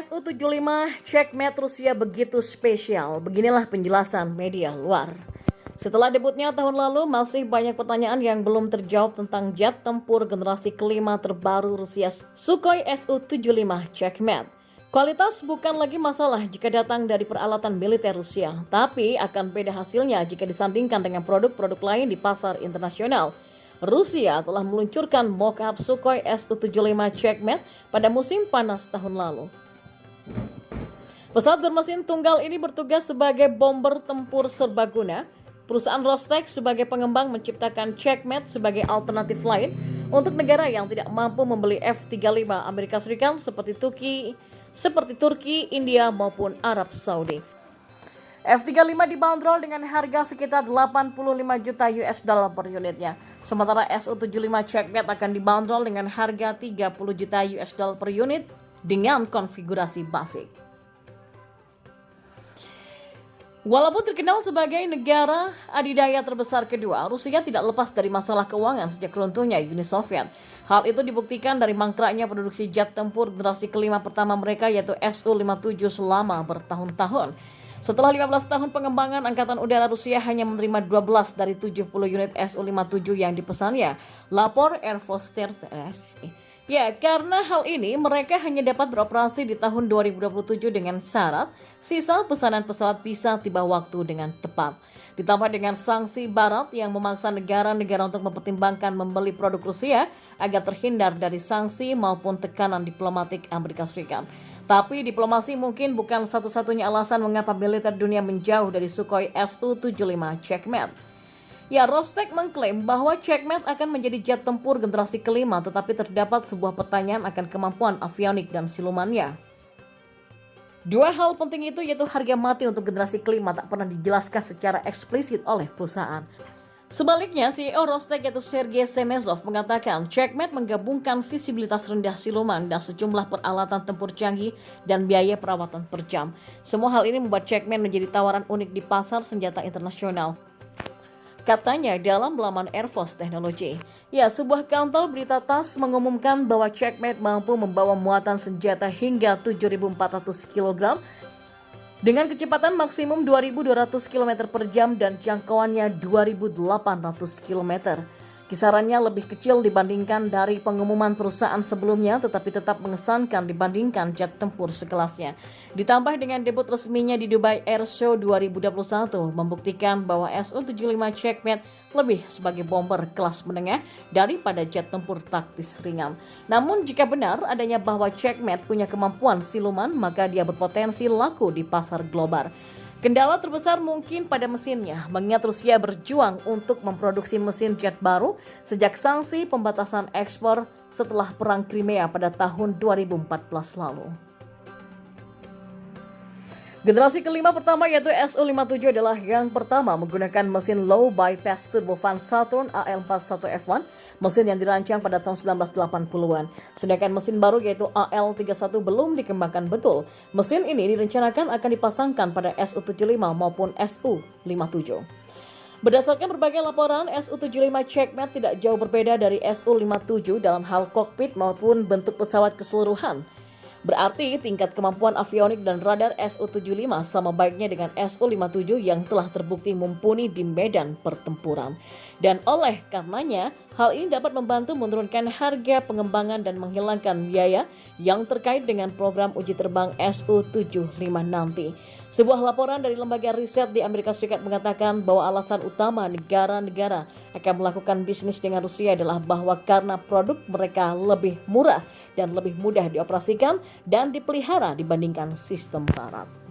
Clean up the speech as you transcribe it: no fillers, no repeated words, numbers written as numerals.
Su-75 Checkmate Rusia begitu spesial? Beginilah penjelasan media luar. Setelah debutnya tahun lalu, masih banyak pertanyaan yang belum terjawab tentang jet tempur generasi kelima terbaru Rusia, Sukhoi Su-75 Checkmate. Kualitas bukan lagi masalah jika datang dari peralatan militer Rusia, tapi akan beda hasilnya jika disandingkan dengan produk-produk lain di pasar internasional. Rusia telah meluncurkan mock-up Sukhoi Su-75 Checkmate pada musim panas tahun lalu. Pesawat bermesin tunggal ini bertugas sebagai bomber tempur serbaguna. Perusahaan Rostec sebagai pengembang menciptakan Checkmate sebagai alternatif lain untuk negara yang tidak mampu membeli F-35 Amerika Serikat seperti Turki, India maupun Arab Saudi. F-35 dibanderol dengan harga sekitar 85 juta US dollar per unitnya. Sementara Su-75 Checkmate akan dibanderol dengan harga 30 juta US dollar per unit dengan konfigurasi basic. Walaupun terkenal sebagai negara adidaya terbesar kedua, Rusia tidak lepas dari masalah keuangan sejak runtuhnya Uni Soviet. Hal itu dibuktikan dari mangkraknya produksi jet tempur generasi kelima pertama mereka yaitu Su-57 selama bertahun-tahun. Setelah 15 tahun pengembangan, Angkatan Udara Rusia hanya menerima 12 dari 70 unit Su-57 yang dipesannya, lapor Air Force TRS. Ya, karena hal ini mereka hanya dapat beroperasi di tahun 2027 dengan syarat sisa pesanan pesawat bisa tiba waktu dengan tepat. Ditambah dengan sanksi barat yang memaksa negara-negara untuk mempertimbangkan membeli produk Rusia agar terhindar dari sanksi maupun tekanan diplomatik Amerika Serikat. Tapi diplomasi mungkin bukan satu-satunya alasan mengapa militer dunia menjauh dari Sukhoi Su-75 Checkmate. Ya, Rostec mengklaim bahwa Checkmate akan menjadi jet tempur generasi kelima, tetapi terdapat sebuah pertanyaan akan kemampuan avionik dan silumannya. Dua hal penting itu yaitu harga mati untuk generasi kelima tak pernah dijelaskan secara eksplisit oleh perusahaan. Sebaliknya, CEO Rostec yaitu Sergei Semezov mengatakan Checkmate menggabungkan visibilitas rendah siluman dan sejumlah peralatan tempur canggih dan biaya perawatan per jam. Semua hal ini membuat Checkmate menjadi tawaran unik di pasar senjata internasional. Katanya dalam laman Air Force Technology. Ya, sebuah kantor berita TASS mengumumkan bahwa Checkmate mampu membawa muatan senjata hingga 7.400 kg dengan kecepatan maksimum 2.200 km per jam dan jangkauannya 2.800 km. Kisarannya lebih kecil dibandingkan dari pengumuman perusahaan sebelumnya, tetapi tetap mengesankan dibandingkan jet tempur sekelasnya. Ditambah dengan debut resminya di Dubai Air Show 2021, membuktikan bahwa Su-75 Checkmate lebih sebagai bomber kelas menengah daripada jet tempur taktis ringan. Namun jika benar adanya bahwa Checkmate punya kemampuan siluman, maka dia berpotensi laku di pasar global. Kendala terbesar mungkin pada mesinnya, mengingat Rusia berjuang untuk memproduksi mesin jet baru sejak sanksi pembatasan ekspor setelah Perang Crimea pada tahun 2014 lalu. Generasi kelima pertama yaitu Su-57 adalah yang pertama menggunakan mesin low bypass turbofan Saturn AL41F1, mesin yang dirancang pada tahun 1980-an. Sedangkan mesin baru yaitu AL31 belum dikembangkan betul. Mesin ini direncanakan akan dipasangkan pada Su-75 maupun Su-57. Berdasarkan berbagai laporan, Su-75 Checkmate tidak jauh berbeda dari Su-57 dalam hal kokpit maupun bentuk pesawat keseluruhan. Berarti tingkat kemampuan avionik dan radar Su-75 sama baiknya dengan Su-57 yang telah terbukti mumpuni di medan pertempuran. Dan oleh karenanya, hal ini dapat membantu menurunkan harga pengembangan dan menghilangkan biaya yang terkait dengan program uji terbang Su-75 nanti. Sebuah laporan dari lembaga riset di Amerika Serikat mengatakan bahwa alasan utama negara-negara akan melakukan bisnis dengan Rusia adalah bahwa karena produk mereka lebih murah dan lebih mudah dioperasikan dan dipelihara dibandingkan sistem barat.